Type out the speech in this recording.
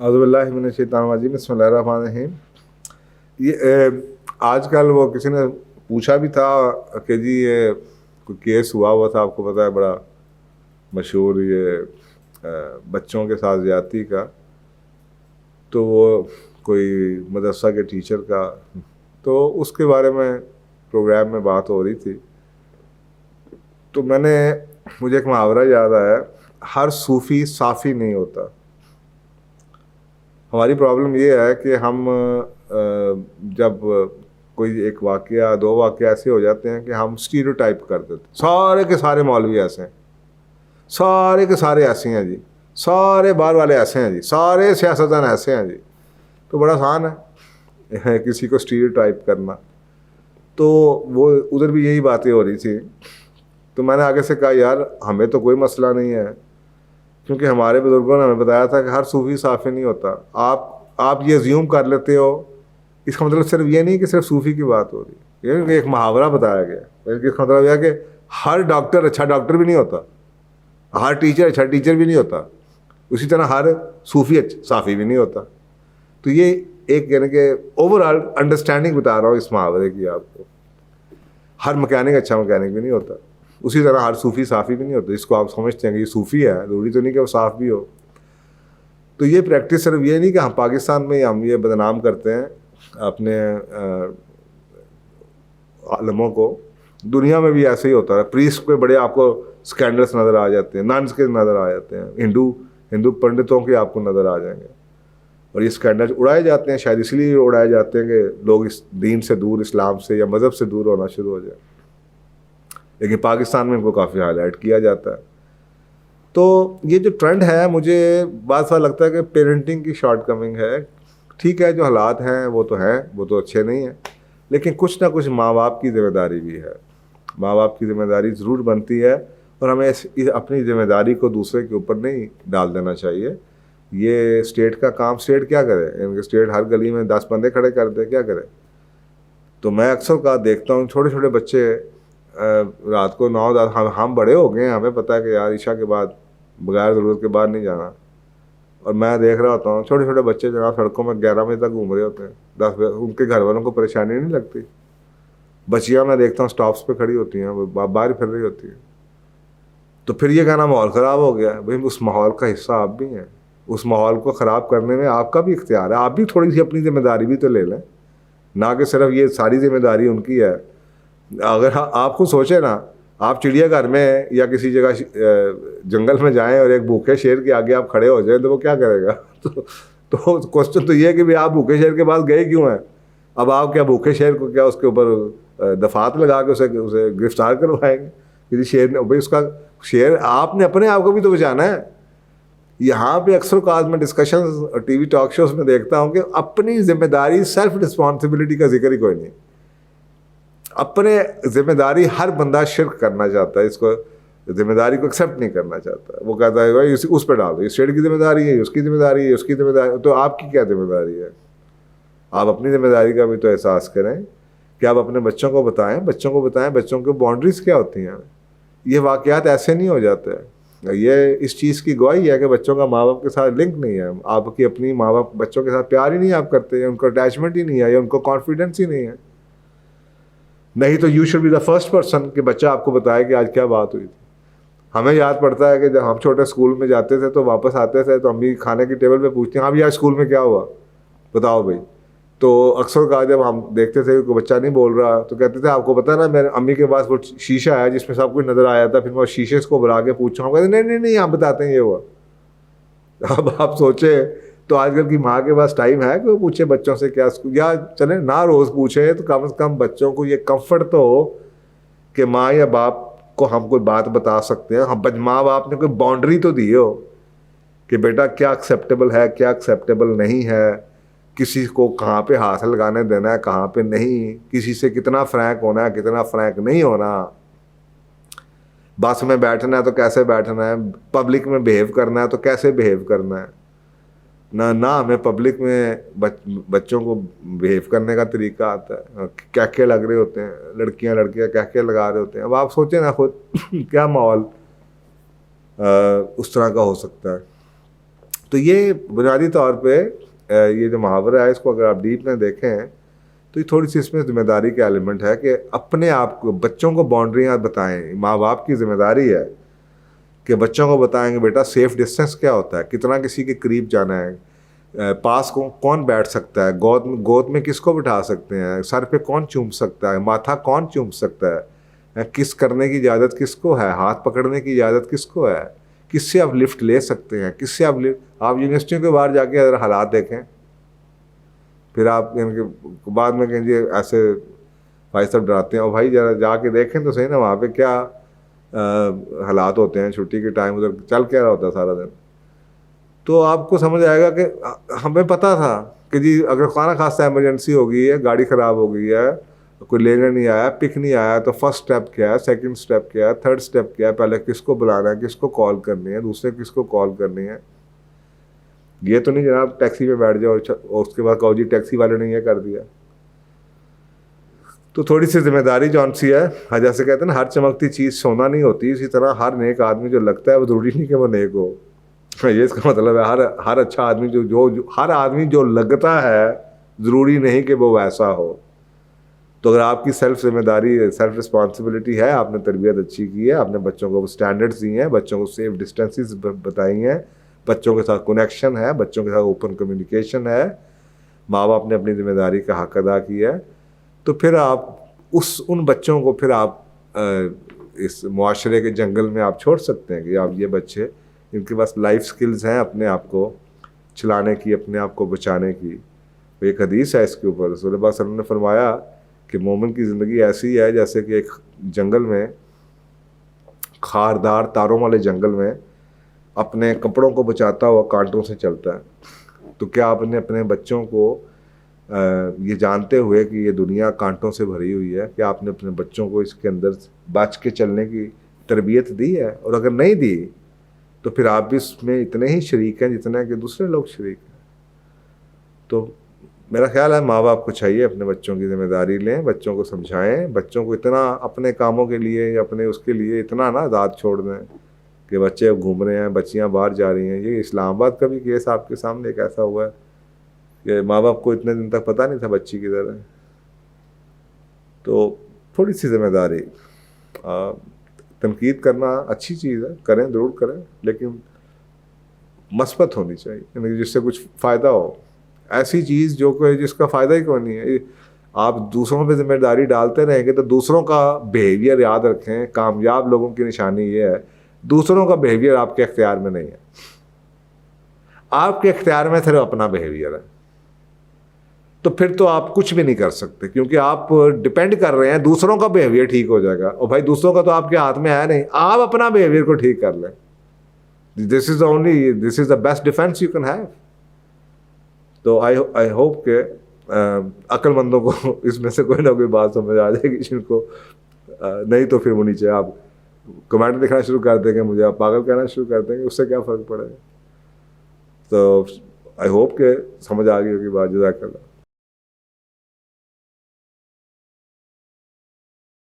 औज़ुबिल्लाहि मिनश्शैतानिर्रजीम बिस्मिल्लाहिर्रहमानिर्रहीम। आजकल वो किसी ने पूछा भी था कि जी ये कोई केस हुआ था, आपको पता है, बड़ा मशहूर, बच्चों के साथ ज़्यादती का। तो वो कोई मदरसा के टीचर का, तो उसके बारे में प्रोग्राम में बात हो रही थी। तो मुझे एक मुहावरा याद आया, हर सूफ़ी साफ़ी नहीं होता। हमारी प्रॉब्लम ये है कि हम जब कोई एक वाक़या, दो वाक़या ऐसे हो जाते हैं कि हम स्टीरियोटाइप कर देते हैं। सारे के सारे मौलवी ऐसे हैं, सारे के सारे ऐसे हैं जी, सारे बाहर वाले ऐसे हैं जी, सारे सियासतदान ऐसे हैं जी। तो बड़ा आसान है किसी को स्टीरियोटाइप करना। तो वो उधर भी यही बातें हो रही थी। तो मैंने आगे से कहा, यार हमें तो कोई मसला नहीं है, क्योंकि हमारे बुजुर्गों ने हमें बताया था कि हर सूफ़ी साफ़ी नहीं होता। आप ये अज्यूम कर लेते हो, इसका मतलब सिर्फ ये नहीं कि सिर्फ सूफ़ी की बात हो रही है। ये एक मुहावरा बताया गया, इसका मतलब यह है कि हर डॉक्टर अच्छा डॉक्टर भी नहीं होता, हर टीचर अच्छा टीचर भी नहीं होता, उसी तरह हर सूफ़ी अच्छा साफ़ी भी नहीं होता। तो ये एक यानी कि ओवरऑल अंडरस्टैंडिंग बता रहा हूँ इस मुहावरे की आपको। हर मैकेनिक अच्छा मैकेनिक भी नहीं होता, उसी तरह हर सूफ़ी साफ़ी भी नहीं होता। इसको आप समझते हैं कि ये सूफ़ी है, ज़रूरी तो नहीं कि वो साफ़ भी हो। तो ये प्रैक्टिस सिर्फ ये नहीं कि हम पाकिस्तान में हम ये बदनाम करते हैं अपने आलमों को, दुनिया में भी ऐसे ही होता है। प्रीस्ट पे बड़े आपको स्कैंडल्स नज़र आ जाते हैं, नन्स के नज़र आ जाते हैं, हिंदू पंडितों के आपको नज़र आ जाएंगे। और ये स्कैंडल्स उड़ाए जाते हैं, शायद इसलिए उड़ाए जाते हैं कि लोग इस दीन से दूर, इस्लाम से या मज़हब से दूर होना शुरू हो जाए। लेकिन पाकिस्तान में इनको काफ़ी हाईलाइट किया जाता है। तो ये जो ट्रेंड है, मुझे बात सा लगता है कि पेरेंटिंग की शॉर्ट कमिंग है। ठीक है, जो हालात हैं वो तो हैं, वो तो अच्छे नहीं हैं, लेकिन कुछ ना कुछ माँ बाप की ज़िम्मेदारी भी है। माँ बाप की ज़िम्मेदारी ज़रूर बनती है, और हमें अपनी ज़िम्मेदारी को दूसरे के ऊपर नहीं डाल देना चाहिए। ये स्टेट का काम, स्टेट क्या करे, इनके स्टेट हर गली में 10 बंदे खड़े कर दे, क्या करे। तो मैं अक्सर का देखता हूँ छोटे छोटे बच्चे रात को 9-10, हम बड़े हो गए हैं, हमें पता है कि यार ईशा के बाद बगैर ज़रूरत के बाहर नहीं जाना, और मैं देख रहा होता हूँ छोटे छोटे बच्चे जहाँ सड़कों में 11 बजे तक घूम रहे होते हैं, 10 बजे। उनके घर वालों को परेशानी नहीं लगती। बच्चियाँ मैं देखता हूँ स्टॉप्स पे खड़ी होती हैं, वो बाहर फिर रही होती है। तो फिर ये कहना माहौल ख़राब हो गया। भाई उस माहौल का हिस्सा आप भी हैं, उस माहौल को ख़राब करने में आपका भी इख्तियार है। आप भी थोड़ी सी अपनी ज़िम्मेदारी भी तो ले लें, ना कि सिर्फ ये सारी ज़िम्मेदारी उनकी है। अगर आप खुद सोचें ना, आप चिड़ियाघर में या किसी जगह जंगल में जाएं और एक भूखे शेर के आगे आप खड़े हो जाएं, तो वो क्या करेगा? तो क्वेश्चन तो ये है कि भाई आप भूखे शेर के पास गए क्यों हैं? अब आप क्या भूखे शेर को क्या उसके ऊपर दफात लगा के उसे गिरफ्तार करवाएंगे? किसी शेर ने, भाई उसका शेर, आपने अपने आप को भी तो बचाना है। यहाँ पे अक्सर काज में डिस्कशन टीवी टॉक शोज में देखता हूँ कि अपनी जिम्मेदारी, सेल्फ रिस्पॉन्सिबिलिटी का जिक्र ही कोई नहीं। अपने जिम्मेदारी हर बंदा शिरक करना चाहता है, इसको जिम्मेदारी को एक्सेप्ट नहीं करना चाहता। वो कहता है भाई उस पर डाल दो, ये स्टेट की जिम्मेदारी है, उसकी जिम्मेदारी है, उसकी जिम्मेदारी। तो आपकी क्या जिम्मेदारी है? आप अपनी जिम्मेदारी का भी तो एहसास करें कि आप अपने बच्चों को बताएं, बच्चों की बाउंड्रीज क्या होती हैं। ये वाक़यात ऐसे नहीं हो जाते हैं। ये इस चीज़ की गवाही है कि बच्चों का माँ बाप के साथ लिंक नहीं है। आपकी अपनी माँ बाप बच्चों के साथ प्यार ही नहीं आप करते, उनको अटैचमेंट ही नहीं है, या उनको कॉन्फिडेंस ही नहीं है। नहीं तो you should be the first person कि बच्चा आपको बताए कि आज क्या बात हुई थी। हमें याद पड़ता है कि जब हम छोटे स्कूल में जाते थे तो वापस आते थे तो अम्मी खाने की टेबल पे पूछती हैं, अभी आज स्कूल में क्या हुआ, बताओ भाई। तो अक्सर का जब हम देखते थे कि बच्चा नहीं बोल रहा, तो कहते थे आपको पता है ना, मेरे अम्मी के पास वो शीशा है जिसमें सब कुछ नज़र आया था, फिर मैं शीशे को बुला के पूछा। हम कहते नहीं नहीं नहीं, आप बताते हैं ये हुआ। अब आप सोचे, तो आजकल की माँ के पास टाइम है कि वो पूछे बच्चों से क्या स्कूल, या चले ना रोज़ पूछे तो कम से कम बच्चों को ये कंफर्ट तो हो कि माँ या बाप को हम कोई बात बता सकते हैं। हम माँ बाप ने कोई बाउंड्री तो दी हो कि बेटा क्या एक्सेप्टेबल है, क्या एक्सेप्टेबल नहीं है, किसी को कहाँ पे हाथ लगाने देना है, कहाँ पे नहीं, किसी से कितना फ्रैंक होना है, कितना फ्रैंक नहीं होना, बस में बैठना है तो कैसे बैठना है, पब्लिक में बिहेव करना है तो कैसे बिहेव करना है। ना हमें पब्लिक में बच्चों को बिहेव करने का तरीका आता है। क्या क्या लग रहे होते हैं, लड़कियां क्या क्या लगा रहे होते हैं। अब आप सोचें ना खुद क्या माहौल उस तरह का हो सकता है। तो ये बुनियादी तौर पे ये जो मुहावरा है, इसको अगर आप डीप में देखें तो ये थोड़ी सी इसमें जिम्मेदारी का एलिमेंट है कि अपने आप को, बच्चों को बाउंड्रियाँ बताएं। माँ बाप की जिम्मेदारी है कि बच्चों को बताएंगे बेटा सेफ डिस्टेंस क्या होता है, कितना किसी के करीब जाना है, पास कौन बैठ सकता है, गोद में किसको बिठा सकते हैं, सर पे कौन चूम सकता है, माथा कौन चूम सकता है, किस करने की इजाज़त किसको है, हाथ पकड़ने की इजाज़त किसको है, किससे आप लिफ्ट ले सकते हैं, किससे आप यूनिवर्सिटियों के बाहर जाके अगर हालात देखें, फिर आप इनके बाद में कहेंगे ऐसे भाई साहब डराते हैं, और भाई जरा जाके देखें तो सही ना वहाँ पे क्या हालात होते हैं, छुट्टी के टाइम उधर चल क्या रहा होता है सारा दिन। तो आपको समझ आएगा कि हमें पता था कि जी अगर खाना खासा इमरजेंसी हो गई है, गाड़ी ख़राब हो गई है, कोई लेने नहीं आया, पिक नहीं आया, तो फर्स्ट स्टेप क्या है, सेकंड स्टेप क्या है, थर्ड स्टेप क्या है, पहले किसको बुलाना है, किसको कॉल करनी है, दूसरे किसको कॉल करनी है। ये तो नहीं जनाब टैक्सी में बैठ जाओ और उसके बाद कहो जी टैक्सी वाले ने ये कर दिया। तो थोड़ी सी जिम्मेदारी जौन सी है, जैसे कहते हैं ना हर चमकती चीज़ सोना नहीं होती, इसी तरह हर नेक आदमी जो लगता है वो ज़रूरी नहीं कि वो नेक हो। ये इसका मतलब है हर अच्छा आदमी जो हर आदमी जो लगता है ज़रूरी नहीं कि वो वैसा हो। तो अगर आपकी सेल्फ जिम्मेदारी, सेल्फ रिस्पॉन्सिबिलिटी है, आपने तरबियत अच्छी की है, आपने बच्चों को स्टैंडर्ड्स दिए हैं, बच्चों को सेफ डिस्टेंसेस बताई हैं, बच्चों के साथ कनेक्शन है, बच्चों के साथ ओपन कम्युनिकेशन है, माँ बाप ने अपनी जिम्मेदारी का हक अदा किया है, तो फिर आप उन बच्चों को फिर आप इस मुआशरे के जंगल में आप छोड़ सकते हैं कि आप ये बच्चे इनके पास लाइफ स्किल्स हैं अपने आप को चलाने की, अपने आप को बचाने की। तो एक हदीस है इसके ऊपर, रसूल पाक सल्लल्लाहु अलैहि वसल्लम ने फरमाया कि मोमिन की ज़िंदगी ऐसी है जैसे कि एक जंगल में, खारदार तारों वाले जंगल में अपने कपड़ों को बचाता हुआ कांटों से चलता है। तो क्या आपने अपने बच्चों को ये जानते हुए कि ये दुनिया कांटों से भरी हुई है, क्या आपने अपने बच्चों को इसके अंदर बच के चलने की तरबियत दी है? और अगर नहीं दी तो फिर आप भी इसमें इतने ही शरीक हैं जितने कि दूसरे लोग शरीक हैं। तो मेरा ख्याल है माँ बाप को चाहिए अपने बच्चों की जिम्मेदारी लें, बच्चों को समझाएं, बच्चों को इतना अपने कामों के लिए या अपने उसके लिए इतना ना आज़ाद छोड़ दें कि बच्चे अब घूम रहे हैं, बच्चियाँ बाहर जा रही हैं। ये इस्लामाबाद का भी केस आपके सामने एक ऐसा हुआ है कि माँ बाप को इतने दिन तक पता नहीं था बच्ची किधर है। तो थोड़ी सी जिम्मेदारी, तनकीद करना अच्छी चीज़ है, करें, ज़रूर करें, लेकिन मस्बत होनी चाहिए, यानी जिससे कुछ फ़ायदा हो। ऐसी चीज़ जो कोई जिसका फ़ायदा ही कोई नहीं है, आप दूसरों पे जिम्मेदारी डालते रहेंगे तो दूसरों का बिहेवियर याद रखें, कामयाब लोगों की निशानी ये है दूसरों का बिहेवियर आपके इख्तियार में नहीं है, आपके इख्तियार में सिर्फ अपना बिहेवियर है। तो फिर तो आप कुछ भी नहीं कर सकते, क्योंकि आप डिपेंड कर रहे हैं दूसरों का बिहेवियर ठीक हो जाएगा, और भाई दूसरों का तो आपके हाथ में है नहीं, आप अपना बिहेवियर को ठीक कर लें। This is the best defence you can have. तो आई होप के अक्लमंदों को इसमें से कोई ना कोई बात समझ आ जाएगी, जिनको नहीं तो फिर वो नीचे आप कमेंट लिखना शुरू कर देंगे, मुझे आप पागल कहना शुरू कर देंगे, उससे क्या फ़र्क पड़ेगा। तो आई होप के समझ आ गई होगी बात। जज़ाकल्लाह।